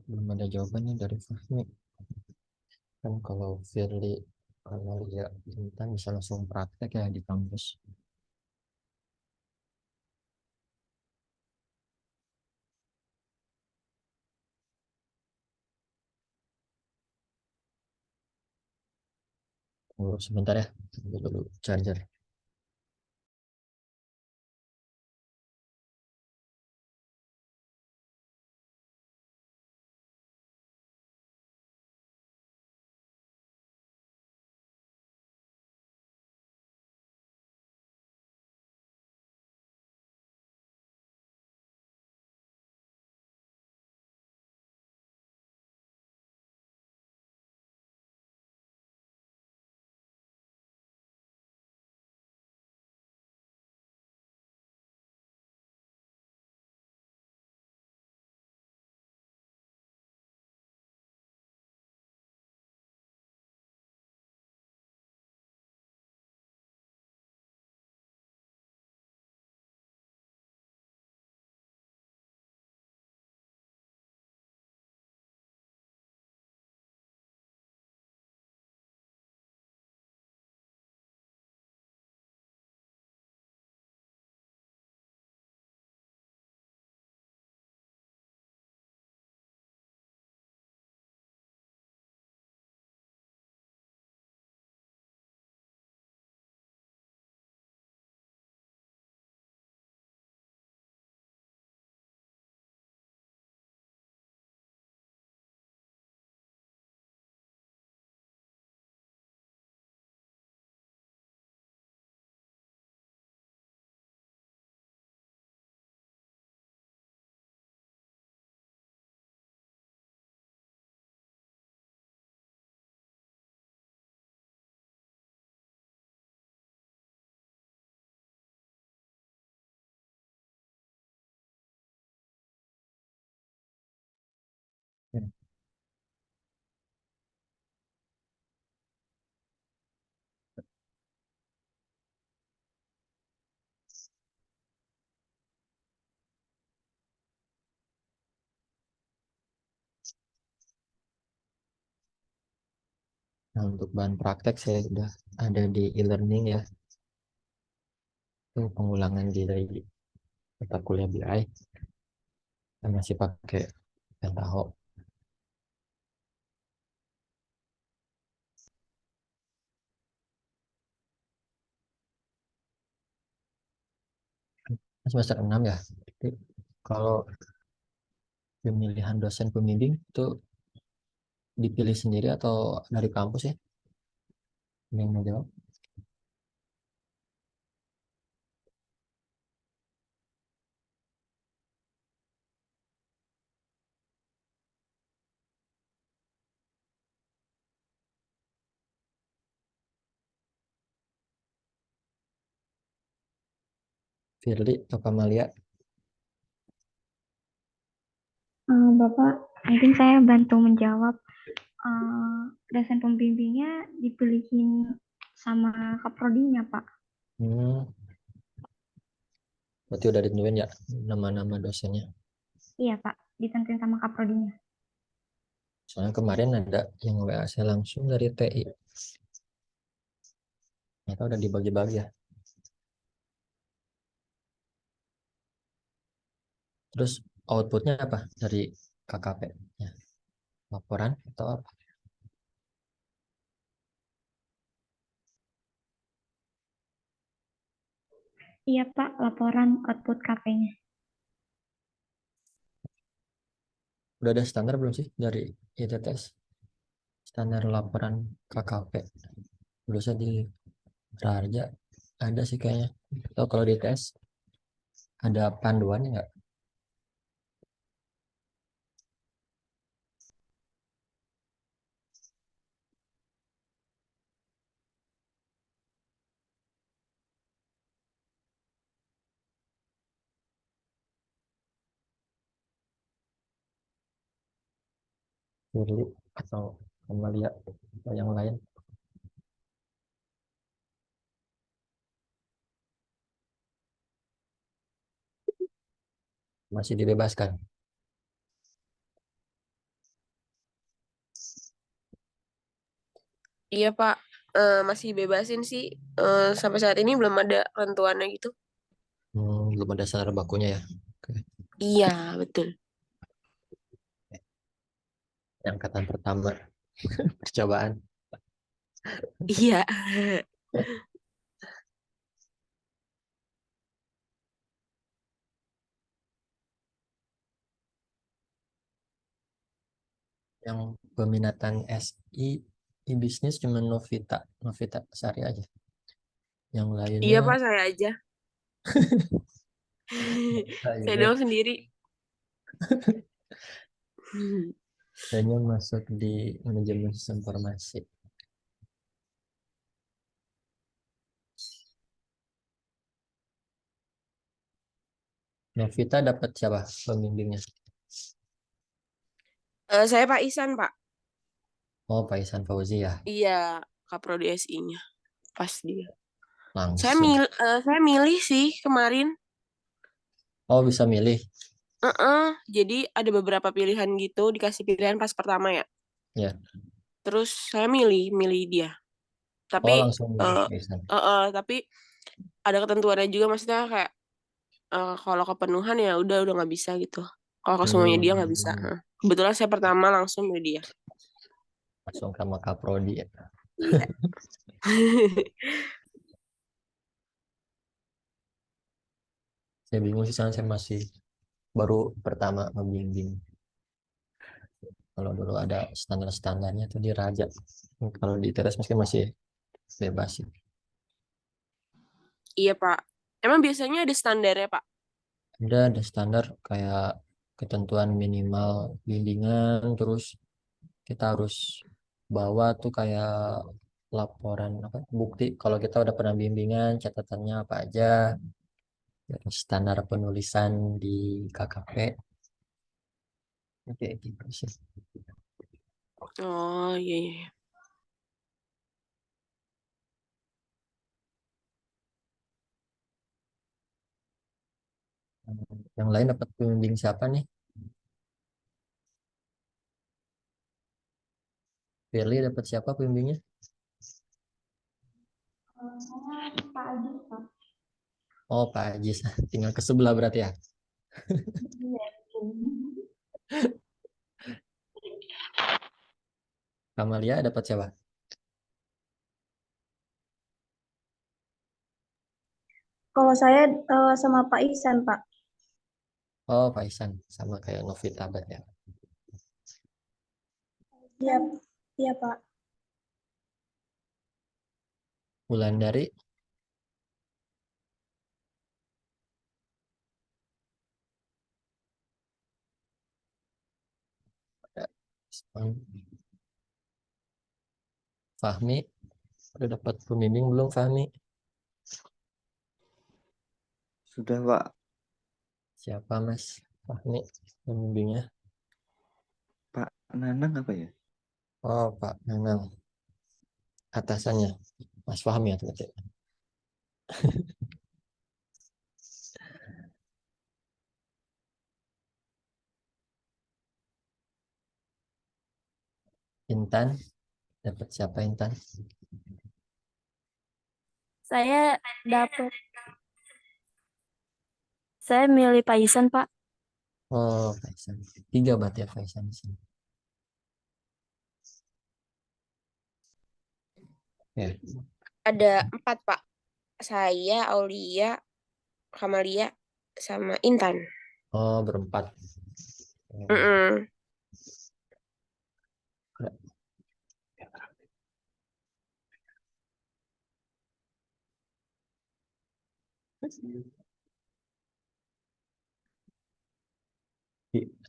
belum ada jawabannya dari Fahmi. Kan kalau Firly, kalau ya Intan bisa langsung praktek ya di kampus. Tunggu sebentar ya, ambil dulu charger. Ya. Nah, untuk bahan praktek saya sudah ada di e-learning ya. Itu pengulangan dari mata kuliah BI. Dan masih pakai Pentaho. Semester 6 ya. Jadi, kalau pemilihan dosen pembimbing itu dipilih sendiri atau dari kampus ya? Yang mau jawab? Firly atau Kamalia? Bapak, mungkin saya bantu menjawab. Dosen pembimbingnya dipilihin sama kaprodinya, Pak. Hmm, berarti udah ditentuin ya nama-nama dosennya. Iya, Pak, ditentuin sama kaprodinya. Soalnya kemarin ada yang WA saya langsung dari TI. Ternyata udah dibagi-bagi ya. Terus outputnya apa dari KKP? Ya, laporan atau apa? Iya Pak, laporan output KP-nya. Udah ada standar belum sih dari ITTS? Standar laporan KKP. Bisa di Raja ada sih kayaknya. Atau kalau di ITS ada panduannya nggak? Firly atau Amalia atau yang lain? Masih dibebaskan. Iya Pak, masih bebasin sih. Sampai saat ini belum ada ketentuannya gitu. Belum ada standar bakunya ya. Oke. Iya, betul. Yang angkatan pertama percobaan. Iya. Yang peminatan SI bisnis cuma Novita Sari aja. Yang Iya lainnya Pak, saya aja. Saya juga doang sendiri. kayaknya masuk di manajemen sistem informasi. Novita dapat siapa pembimbingnya? Saya Pak Isan, Pak. Oh, Pak Ihsan Fauzi ya. Iya, Kaprodi SI-nya. Pas dia. Langsung. Saya milih sih kemarin. Oh, bisa milih. Jadi ada beberapa pilihan gitu, dikasih pilihan pas pertama ya. Ya. Terus saya milih dia. Tapi Oh, langsung milih eh Pak Ihsan. tapi ada ketentuannya juga, maksudnya kayak kalau kepenuhan ya udah nggak bisa gitu. Kalau ke semuanya dia nggak bisa. Hmm, Kebetulan saya pertama langsung milih dia. langsung sama Kaprodi ya. Iya. Saya bingung sih, soalnya saya masih baru pertama membimbing. Kalau dulu ada standar-standarnya tuh di Raja. Kalau di teras mungkin masih bebas sih. Iya Pak. Emang biasanya ada standarnya Pak? Ada standar kayak ketentuan minimal bimbingan, terus kita harus bawa tuh kayak laporan apa bukti kalau kita udah pernah bimbingan, catatannya apa aja, terus standar penulisan di KKP. Oke, gitu sih. Oh iya iya. Iya. Yang lain dapat pembimbing siapa nih? Firly dapat siapa pembimbingnya? Saya Pak Ajis Pak. Oh, Pak Ajis. Tinggal ke sebelah berarti ya. Iya. Kamalia dapat siapa? Kalau saya sama Pak Ihsan, Pak. Oh, Pak Ihsan. Sama kayak Novita berarti ya. Iya, iya, Pak. Wulandari. Fahmi. Udah dapat pembimbing belum Fahmi? Sudah, Pak. Siapa Mas Fahmi pembimbingnya? Pak Nanang apa ya? Oh, Pak Nanang. Atasannya Mas Fahmi ya berarti. Intan. Dapat siapa Intan? Saya dapat. Saya milih Pak Isan, Pak. Oh, Faisan. Tiga berarti ya Faisan di sini. Ya. Ada 4 Pak. Saya, Aulia, Kamalia, sama Intan. Oh, berempat. Mm-mm.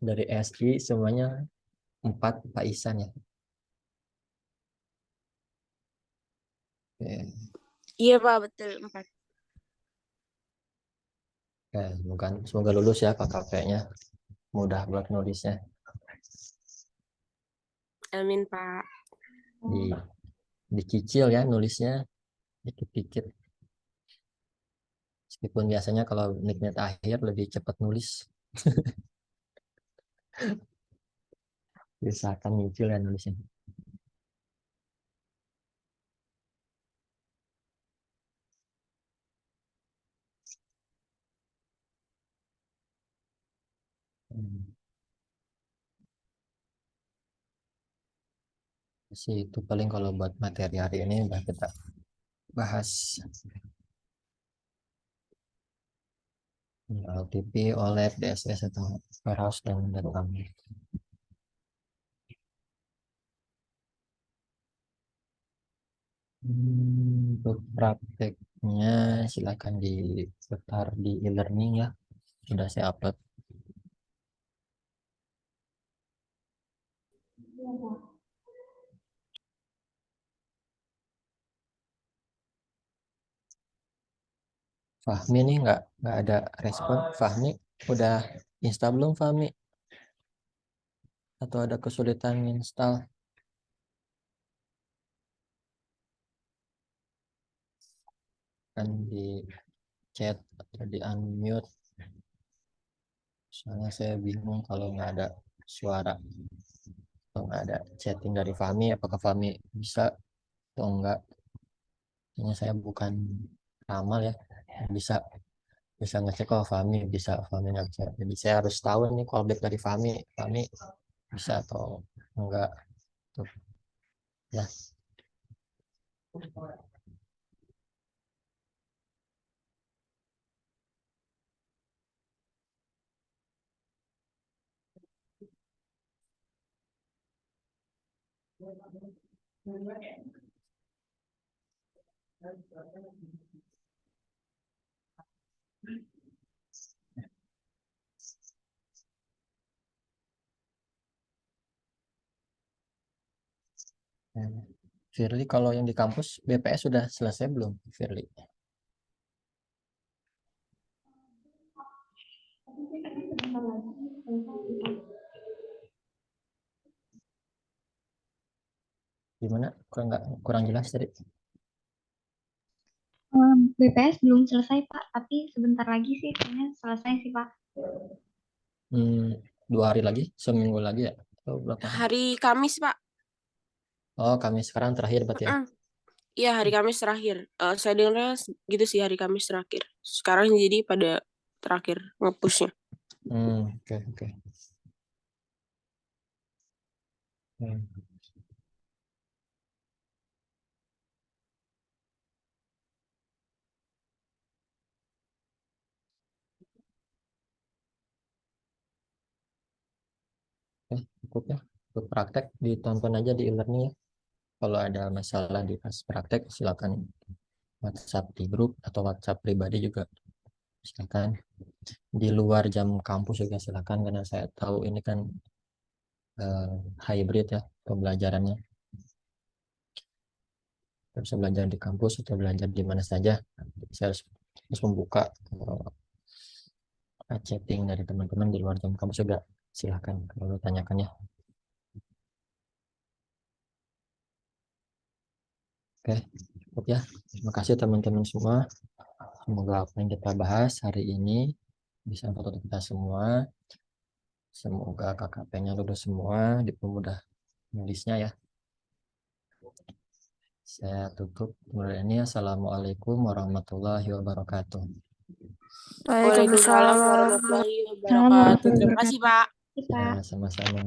Dari SI semuanya 4 Pak Isan ya. Oke. Iya Pak, betul 4. Ya, semoga lulus ya KKP-nya. Mudah buat nulisnya. Amin Pak. Dicicil ya nulisnya dikit-dikit. Meskipun biasanya kalau menit akhir lebih cepat nulis. Usahakan nyicil ya nulisnya. Sih itu paling kalau buat materi hari ini udah kita bahas. LTP, OLED, DSS atau warehouse dan kami. Untuk prakteknya silakan diputar di e-learning ya. Sudah saya upload. Fahmi nih nggak ada respon. Fahmi udah install belum Fahmi? Atau ada kesulitan install? Kan di chat atau di unmute. Soalnya saya bingung kalau nggak ada suara atau nggak ada chatting dari Fahmi. Apakah Fahmi bisa atau enggak? Ini saya bukan ramal ya. Bisa bisa ngecek kalau Fahmi bisa, Fahmi nggak bisa. Jadi saya harus tahu nih callback dari Fahmi bisa atau enggak. Tuh. Ya. Firly, kalau yang di kampus BPS sudah selesai belum, Firly? Gimana? Kurang jelas tadi. BPS belum selesai Pak, tapi sebentar lagi sih kayaknya selesai sih Pak. 2 hari lagi, seminggu lagi ya? Atau berapa hari? Hari Kamis Pak. Oh, kami sekarang terakhir berarti ya? Iya, hari Kamis terakhir. Saya dengarnya gitu sih, hari Kamis terakhir. Sekarang jadi pada terakhir nge-pushnya. Oke. Cukup ya. Untuk praktek ditonton aja di e-learning ya. Kalau ada masalah di pas praktek silakan WhatsApp di grup atau WhatsApp pribadi juga silakan. Di luar jam kampus juga silakan, karena saya tahu ini kan hybrid ya pembelajarannya. Kita bisa belajar di kampus atau belajar di mana saja. Saya harus membuka chatting dari teman-teman di luar jam kampus juga. Silakan kalau tanyakan ya. Oke, cukup ya. Terima kasih teman-teman semua. Semoga apa yang kita bahas hari ini bisa untuk kita semua. Semoga KKP-nya lulus semua, dipermudah nulisnya ya. Saya tutup mulai ini. Assalamualaikum warahmatullahi wabarakatuh. Waalaikumsalam warahmatullahi wabarakatuh. Terima kasih Pak. Ya, sama-sama.